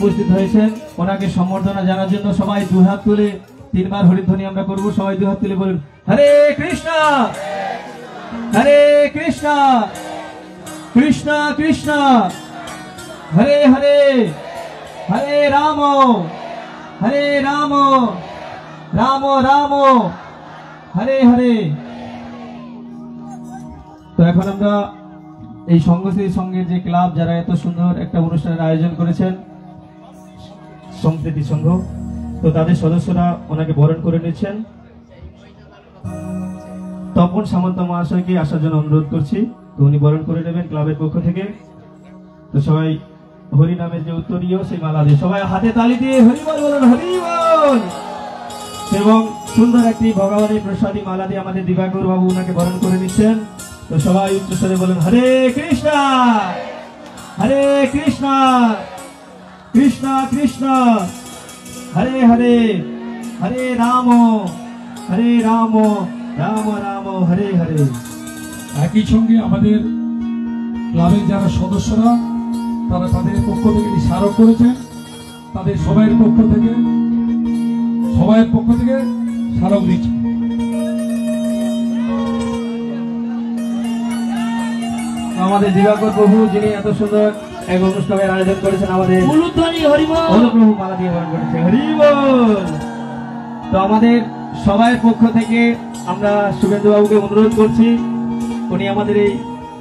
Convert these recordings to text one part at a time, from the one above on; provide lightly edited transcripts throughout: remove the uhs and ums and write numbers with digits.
উপস্থিত হয়েছেন ওনাকে সম্বর্ধনা জানার জন্য সবাই দুই হাত তুলে তিনবার হরিধ্বনি আমরা করব। সবাই দুই হাত তুলে বলুন হরে কৃষ্ণ হরে কৃষ্ণ কৃষ্ণ কৃষ্ণ হরে হরে হরে রাম রাম রাম হরে হরে। তো এখন আমরা এই সংঘশ্রী সঙ্গের যে ক্লাব যারা এত সুন্দর একটা অনুষ্ঠানের আয়োজন করেছেন সম্প্রীতি সংঘ, তো তাদের সদস্যরা ওনাকে বরণ করে নিচ্ছেন। তপন সামন্ত মহাশয়কে আসার জন্য অনুরোধ করছি, তো উনি বরণ করে নেবেন ক্লাবের পক্ষ থেকে। তো সবাই হরি নামের যে উত্তরীয় সেই মালা দিয়ে সবাই হাতে তালি দিয়ে হরিবল বলুন হরিবল। এবং সুন্দর একটি ভগবানের প্রসাদী মালা দিয়ে আমাদের দিবাকর বাবু ওনাকে বরণ করে নিচ্ছেন। তো সবাই উচ্চস্বরে বলুন হরে কৃষ্ণ কৃষ্ণ কৃষ্ণ হরে হরে হরে রাম রাম রাম হরে হরে। একই সঙ্গে আমাদের ক্লাবের যারা সদস্যরা তারা তাদের পক্ষ থেকে স্মারক করেছেন, তাদের সবাইয়ের পক্ষ থেকে স্মারক দিচ্ছে। আমাদের দিবাকর প্রভু যিনি এত সুন্দর এক অনুষ্ঠানের আয়োজন করেছেন, আমাদের প্রভু মালা দিয়ে বরণ করেছে হরিবল। তো আমাদের সবার পক্ষ থেকে আমরা শুভেন্দু বাবুকে অনুরোধ করছি, উনি আমাদের এই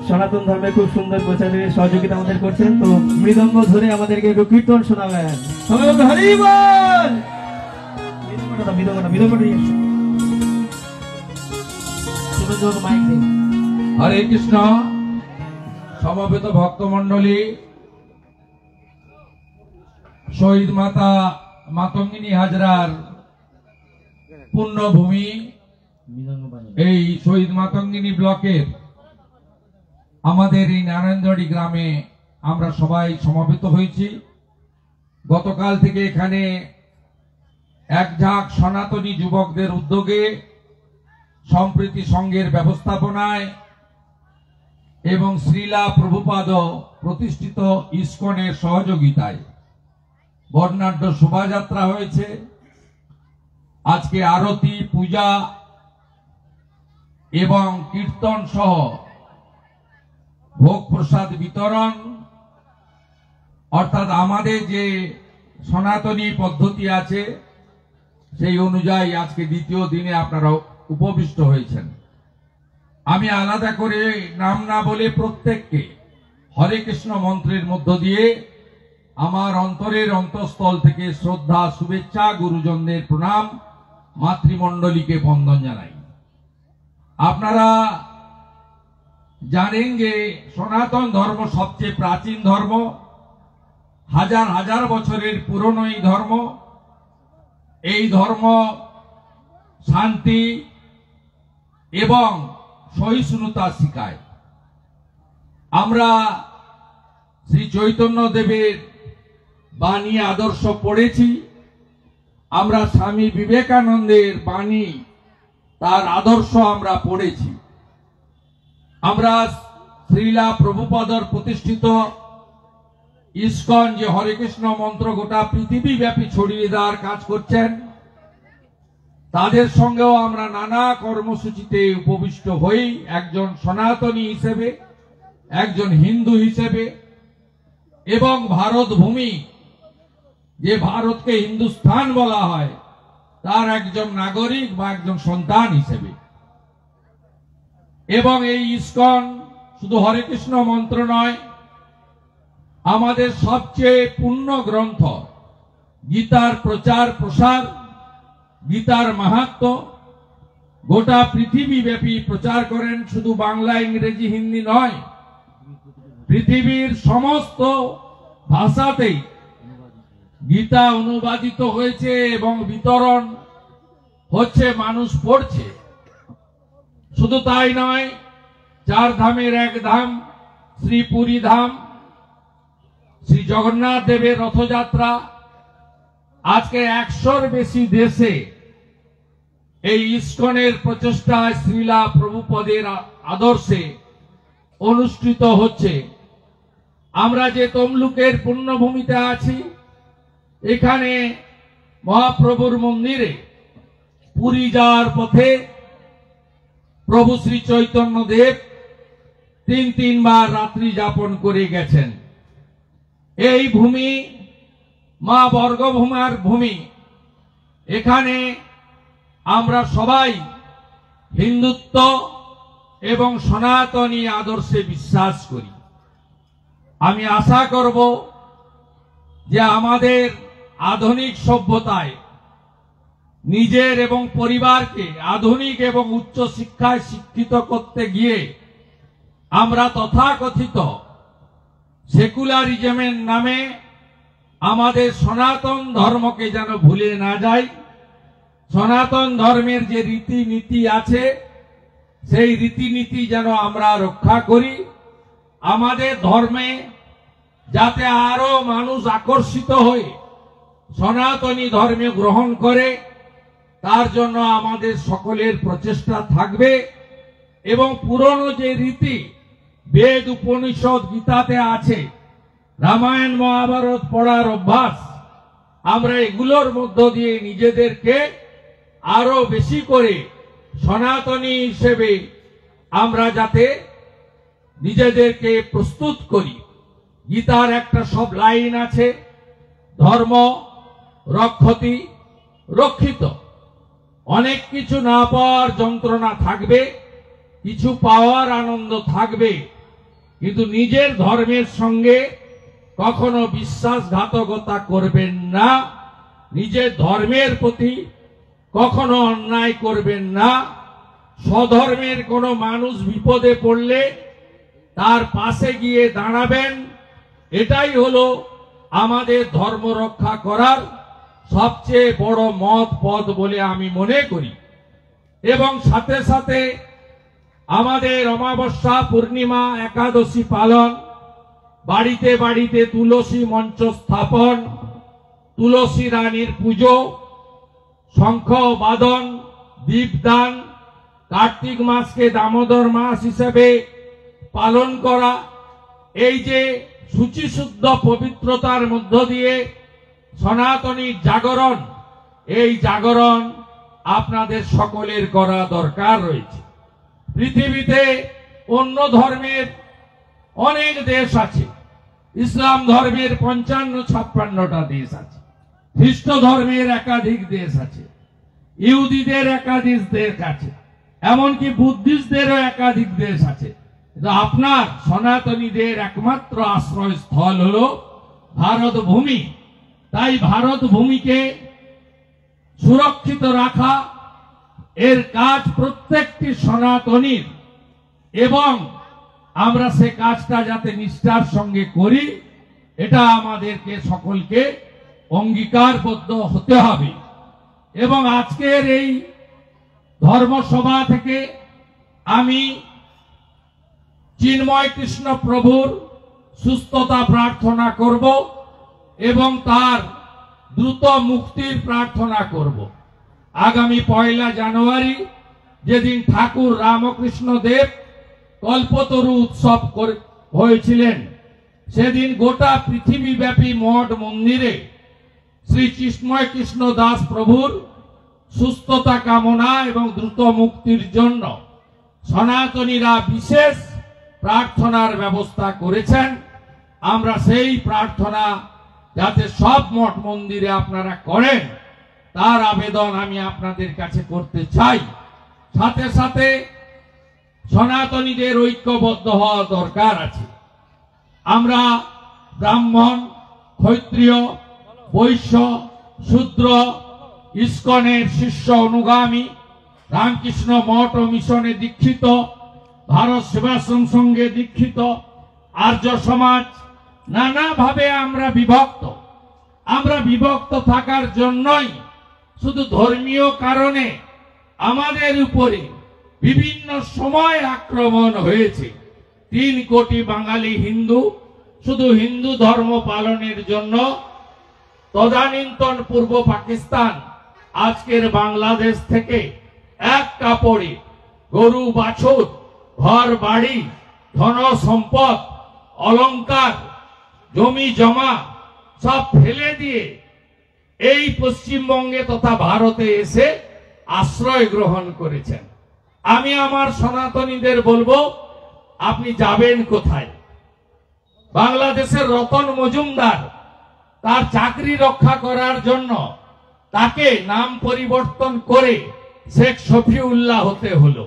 সনাতন ধর্মে খুব সুন্দর প্রচারের সহযোগিতা আমাদের করছেন। তো মৃদঙ্গ ধরে আমাদেরকে একটু কীর্তন শোনাবেন। সবাই বলুন হরিবল। মৃদঙ্গটা হরে কৃষ্ণ। সমবেত ভক্তমণ্ডলী, শহীদ মাতা মাতঙ্গিনী হাজরার পুণ্যভূমি এই শহীদ মাতঙ্গিনী ব্লকের আমাদের এই নারায়ণজড়ি গ্রামে আমরা সবাই সমবেত হয়েছি। গতকাল থেকে এখানে এক ঝাঁক সনাতনী যুবকদের উদ্যোগে, সম্প্রীতি সংঘের ব্যবস্থাপনায় এবং শ্রীলা প্রভুপাদ প্রতিষ্ঠিত ইসকনের সহযোগিতায় বর্ণাঢ্য শোভাযাত্রা হয়েছে। আজকে আরতি, পূজা এবং কীর্তন সহ ভোগ প্রসাদ বিতরণ, অর্থাৎ আমাদের যে সনাতনী পদ্ধতি আছে সেই অনুযায়ী আজকে দ্বিতীয় দিনে আপনারা উপবিষ্ট হয়েছেন। আমি আলাদা করে নাম না বলে প্রত্যেককে হরে কৃষ্ণ মন্ত্রের মধ্য দিয়ে আমার অন্তরের অন্তঃস্থল থেকে শ্রদ্ধা, শুভেচ্ছা, গুরুজনদের প্রণাম, মাতৃমণ্ডলীকে বন্দন জানাই। আপনারা জানেন যে সনাতন ধর্ম সবচেয়ে প্রাচীন ধর্ম, হাজার হাজার বছরের পুরনো এই ধর্ম। এই ধর্ম শান্তি এবং সহিষ্ণুতা শিখায়। আমরা শ্রী চৈতন্য দেবের বাণী আদর্শ পড়েছি, আমরা স্বামী বিবেকানন্দের বাণী, তার আদর্শ আমরা পড়েছি। আমরা শ্রীলা প্রভুপাদর প্রতিষ্ঠিত ইসকন যে হরে কৃষ্ণ মন্ত্র গোটা পৃথিবী ব্যাপী ছড়িয়ে দেওয়ার কাজ করছেন, তাদের সঙ্গেও আমরা নানা কর্মসূচিতে উপবিষ্ট হই। একজন সনাতনী হিসেবে, একজন হিন্দু হিসেবে এবং ভারত ভূমি, যে ভারতকে হিন্দুস্থান বলা হয়, তার একজন নাগরিক বা একজন সন্তান হিসেবে। এবং এই ইসকন শুধু হরে কৃষ্ণ মন্ত্র নয়, আমাদের সবচেয়ে পূর্ণ গ্রন্থ গীতার প্রচার প্রসার, গীতার মাহাত্ম্য গোটা পৃথিবী ব্যাপী প্রচার করেন। শুধু বাংলা, ইংরেজি, হিন্দি নয়, পৃথিবীর সমস্ত ভাষাতেই গীতা অনুবাদিত হয়েছে এবং বিতরণ হচ্ছে, মানুষ পড়ছে। শুধু তাই নয়, 4 ধামের এক ধাম শ্রী পুরী ধাম, শ্রী জগন্নাথ দেবের রথযাত্রা আজকে 100-র বেশি দেশে এই ইসকনের প্রচেষ্টায় শ্রীলা প্রভুপদের আদর্শে অনুষ্ঠিত হচ্ছে। আমরা যে তমলুকের পুণ্যভূমিতে আছি, এখানে মহাপ্রভুর মন্দিরে পুরী যাওয়ার পথে প্রভু শ্রী চৈতন্য দেব 3 বার রাত্রি যাপন করে গেছেন। এই ভূমি মা বর্গভূমার ভূমি। এখানে আমরা সবাই হিন্দুত্ব এবং সনাতনী আদর্শে বিশ্বাস করি। আমি আশা করব যে আমাদের আধুনিক সভ্যতায় নিজের এবং পরিবারকে আধুনিক এবং উচ্চ শিক্ষায় শিক্ষিত করতে গিয়ে আমরা তথাকথিত সেকুলারিজমের নামে আমাদের সনাতন ধর্মকে যেন ভুলে না যাই। সনাতন ধর্মের যে রীতিনীতি আছে, সেই রীতিনীতি যেন আমরা রক্ষা করি। আমাদের ধর্মে যাতে আরো মানুষ আকর্ষিত হয়ে সনাতনী ধর্মে গ্রহণ করে, তার জন্য আমাদের সকলের প্রচেষ্টা থাকবে। এবং পুরনো যে রীতি, বেদ, উপনিষদ, গীতাতে আছে, রামায়ণ মহাভারত পড়ার অভ্যাস, আমরা এগুলোর মধ্য দিয়ে নিজেদেরকে আরো বেশি করে সনাতনী হিসেবে আমরা যাতে নিজেদেরকে প্রস্তুত করি। গীতার একটা সব লাইন আছে, ধর্ম রক্ষতি রক্ষিত। অনেক কিছু না পাওয়ার যন্ত্রণা থাকবে, কিছু পাওয়ার আনন্দ থাকবে, কিন্তু নিজের ধর্মের সঙ্গে কখনো বিশ্বাসঘাতকতা করবেন না, নিজের ধর্মের প্রতি কখনো অন্যায় করবেন না, স্বধর্মের কোনো মানুষ বিপদে পড়লে তার পাশে গিয়ে দাঁড়াবেন, এটাই হলো আমাদের ধর্ম রক্ষা করার সবচেয়ে বড় মত পথ বলে আমি মনে করি। এবং সাথে সাথে আমাদের অমাবস্যা, পূর্ণিমা, একাদশী পালন, বাড়িতে বাড়িতে তুলসী মঞ্চ স্থাপন, তুলসী রানীর পুজো, শঙ্খ বাদন, দীপদান, কার্তিক মাসকে দামোদর মাস হিসেবে পালন করা, এই যে শুচিশুদ্ধ পবিত্রতার মধ্য দিয়ে সনাতনী জাগরণ, এই জাগরণ আপনাদের সকলের করা দরকার রয়েছে। পৃথিবীতে অন্য ধর্মের অনেক দেশ আছে, ইসলাম ধর্মের 55-56টা দেশ আছে, খ্রিস্ট ধর্মের একাধিক দেশ আছে, ইহুদিদের একাধিক দেশ আছে, এমনকি বুদ্ধিস্টদেরও একাধিক দেশ আছে। আপনার সনাতনীদের একমাত্র আশ্রয়স্থল হলো ভারত ভূমি। তাই ভারত ভূমিকে সুরক্ষিত রাখা এর কাজ প্রত্যেকটি সনাতনীর, এবং আমরা সে কাজটা যাতে নিষ্ঠার সঙ্গে করি, এটা আমাদেরকে সকলকে অঙ্গীকারবদ্ধ হতে হবে। এবং আজকের এই ধর্মসভা থেকে আমি চিন্ময় কৃষ্ণ প্রভুর সুস্থতা প্রার্থনা করব এবং তার দ্রুত মুক্তির প্রার্থনা করব। আগামী 1 জানুয়ারি যেদিন ঠাকুর রামকৃষ্ণ দেব কল্পতরু উৎসব হয়েছিলেন, সেদিন গোটা পৃথিবীব্যাপী মঠ মন্দিরে শ্রী চিন্ময় কৃষ্ণ দাস প্রভুর সুস্থতা কামনা এবং দ্রুত মুক্তির জন্য সনাতনীরা বিশেষ প্রার্থনার ব্যবস্থা করেছেন। আমরা সেই প্রার্থনা যাতে সব মঠ মন্দিরে আপনারা করেন, তার আবেদন আমি আপনাদের কাছে করতে চাই। সাথে সাথে সনাতনীদের ঐক্যবদ্ধ হওয়া দরকার আছে। আমরা ব্রাহ্মণ, ক্ষত্রিয়, বৈশ্য, শূদ্র, ইস্কনের শিষ্য অনুগামী, রামকৃষ্ণ মঠ ও মিশনে দীক্ষিত, ভারত সেবাশ্রম সঙ্গে দীক্ষিত, আর্য সমাজ, নানাভাবে আমরা বিভক্ত। আমরা বিভক্ত থাকার জন্যই শুধু ধর্মীয় কারণে আমাদের উপরে বিভিন্ন সময় আক্রমণ হয়েছে। 3 কোটি বাঙালি হিন্দু শুধু হিন্দু ধর্ম পালনের জন্য তদানীন্তন পূর্ব পাকিস্তান আজকের বাংলাদেশ থেকে এক কাপড়ে গরু বাছুর, ঘর বাড়ি, ধন সম্পদ, অলংকার, জমি জমা সব ফেলে দিয়ে এই পশ্চিমবঙ্গে তথা ভারতে এসে আশ্রয় গ্রহণ করেছেন। আমি আমার সনাতনীদের বলবো, আপনি যাবেন কোথায়? বাংলাদেশের রতন মজুমদার তার চাকরি রক্ষা করার জন্য তাকে নাম পরিবর্তন করে শেখ শফিউল্লাহ হতে হলো।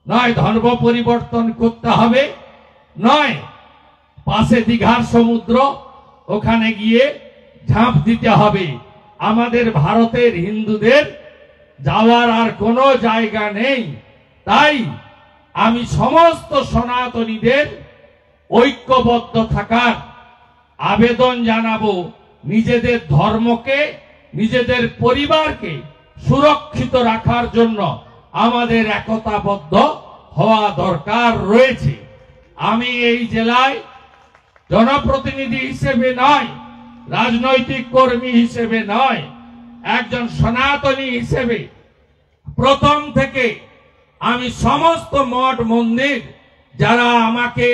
নয় ধর্ম পরিবর্তন করতে হবে, নয় পাশে দীঘার সমুদ্র, ওখানে গিয়ে ঝাঁপ দিতে হবে। আমাদের ভারতের হিন্দুদের যাওয়ার আর কোনো জায়গা নেই। তাই আমি সমস্ত সনাতনীদের ঐক্যবদ্ধ থাকার আবেদন জানাবো। নিজেদের ধর্মকে, নিজেদের পরিবারকে সুরক্ষিত রাখার জন্য আমাদের একতাবদ্ধ হওয়া দরকার রয়েছে। আমি এই জেলায় জনপ্রতিনিধি হিসেবে নয়, রাজনৈতিক কর্মী হিসেবে নয়, একজন সনাতনী হিসেবে প্রথম থেকে আমি সমস্ত মঠ মন্দির যারা আমাকে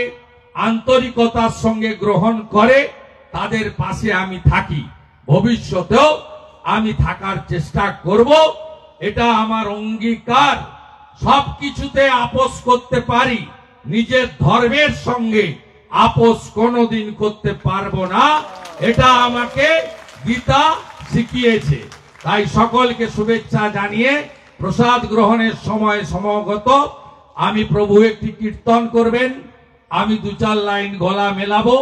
আন্তরিকতার সঙ্গে গ্রহণ করে তাদের পাশে আমি থাকি, ভবিষ্যতেও আমি থাকার চেষ্টা করব। এটা আমার অঙ্গীকার। সবকিছুতে আপোষ করতে পারি, নিজের ধর্মের সঙ্গে আপোষ কোনোদিন করতে পারবো না। এটা আমাকে গীতা শিখিয়েছে। তাই সকলকে শুভেচ্ছা জানিয়ে প্রসাদ গ্রহণের সময় সমাগত। আমি প্রভু একটি কীর্তন করবেন, আমি 2-4 লাইন গলা মেলাবো,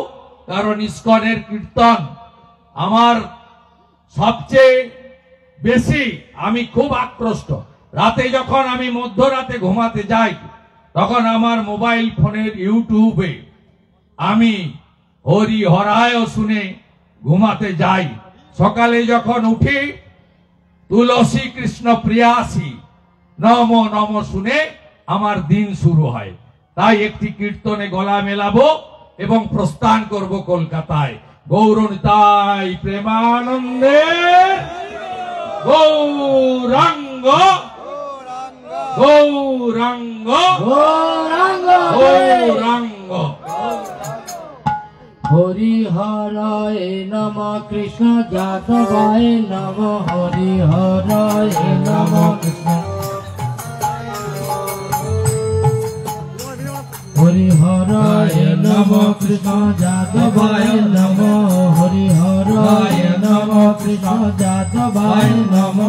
কারণ ইস্কনের কীর্তন আমার সবচেয়ে বেশি, আমি খুব আকৃষ্ট। রাতে যখন আমি মধ্যরাতে ঘুমাতে যাই তখন আমার মোবাইল ফোনের ইউটিউবে আমি হরি হরায় শুনে ঘুমাতে যাই। সকালে যখন উঠি তুলসী কৃষ্ণ প্রিয়াসী নম নম শুনে আমার দিন শুরু হয়। তাই একটি কীর্তনে গলা মেলাবো এবং প্রস্থান করব কলকাতায়। গৌরনিতাই প্রেমানন্দে গৌরাঙ্গ গৌরাঙ্গ গৌরাঙ্গ। হরি হরায় নম কৃষ্ণ যাদবায় নম হরি হরায় নম কৃষ্ণ হরি হরায় নম কৃষ্ণ যাদবায় নম হরি হরায় নম কৃষ্ণ যাদবায় নম।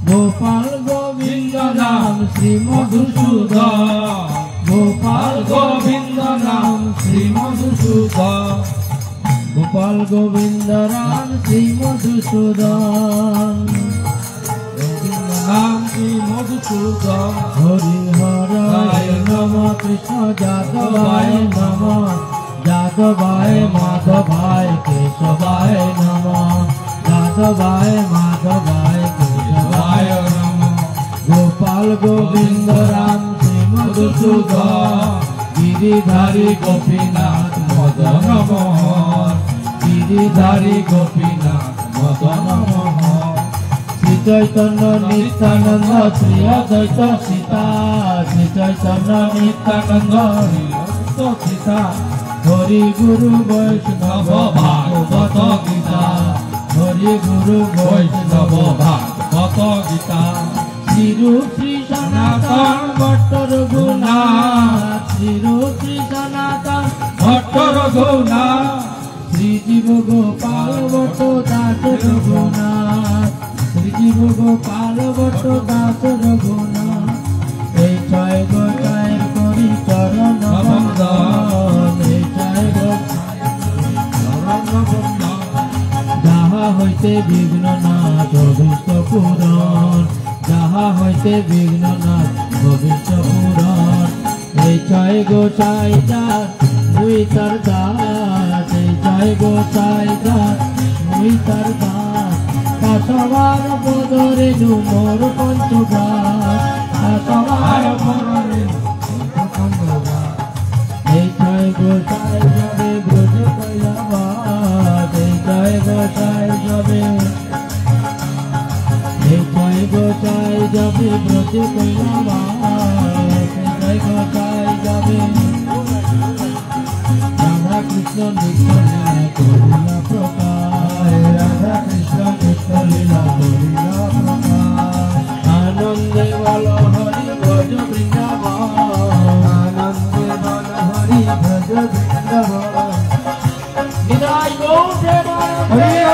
গোপাল গোবিন্দ নাম শ্রী মধুসূদন গোপাল গোবিন্দ নাম শ্রী মধুসূদন গোপাল গোবিন্দ নাম শ্রী মধুসূদন নাম শ্রী মধুসূদন। হরি হরায় নম কৃষ্ণ যাদবায় নম যাদবায় মাধবায় কেশবায় নম যাদবায় মাধবায় কেশবায় নম। গোপাল গোবিন্দ রাম শ্রী মধুসূদন গিরিধারী গোপীনাথ মদন মোহন গিরিধারী গোপীনাথ মদন মোহন। শ্রী চৈতন্য নিত্যানন্দ শ্রী অদ্বৈত সীতা শ্রী চৈতন্য নিত্যানন্দ শ্রী অদ্বৈত সীতা। হরি গুরু বৈষ্ণব ভাগবত গীতা হরি গুরু বৈষ্ণব ভাগবত গীতা। শ্রীরূপ শ্রী সনাতন ভট্ট রঘুনাথ শ্রীরূপ শ্রী সনাতন ভট্ট রঘুনাথ। শ্রীজীব গোপাল ভট্ট দাস রঘুনাথ শ্রীজীব গোপাল ভট্ট দাস রঘুনাথ। এই ছয় গোটায় করি চরণ বন্দন এই ছয় গোটায় চরণ বন্দন। যাহা হইতে বিঘ্ন নাশ অভীষ্ট পূরণ যাহা হইতে বিঘ্ন নাশ অভীষ্ট পূরণ। এই ছয় গোটায় দাস মুই তার দাস এই ছয় গোটায় দাস মুই তার দাস। পাশবার বদরে মোর পঞ্চগাস পাশবার বদরে পঞ্চগাস। এই ছয় গোটায় যাবে ব্রজ কৈলাবাস এই ছয় গোটায় যাবে এই ছয় গোটায় যাবে ব্রজ কৈলাবাস এই ছয় গোটায় যাবে। রাধা কৃষ্ণ নিত্য লীলা করিলা প্রকাশ রাধা কৃষ্ণ নিত্য লীলা করিলা প্রকাশ। আনন্দে বল হরি ভজ বৃন্দাবন আনন্দে বল হরি ভজ বৃন্দাবন। বিদায় গো প্রেমানন্দে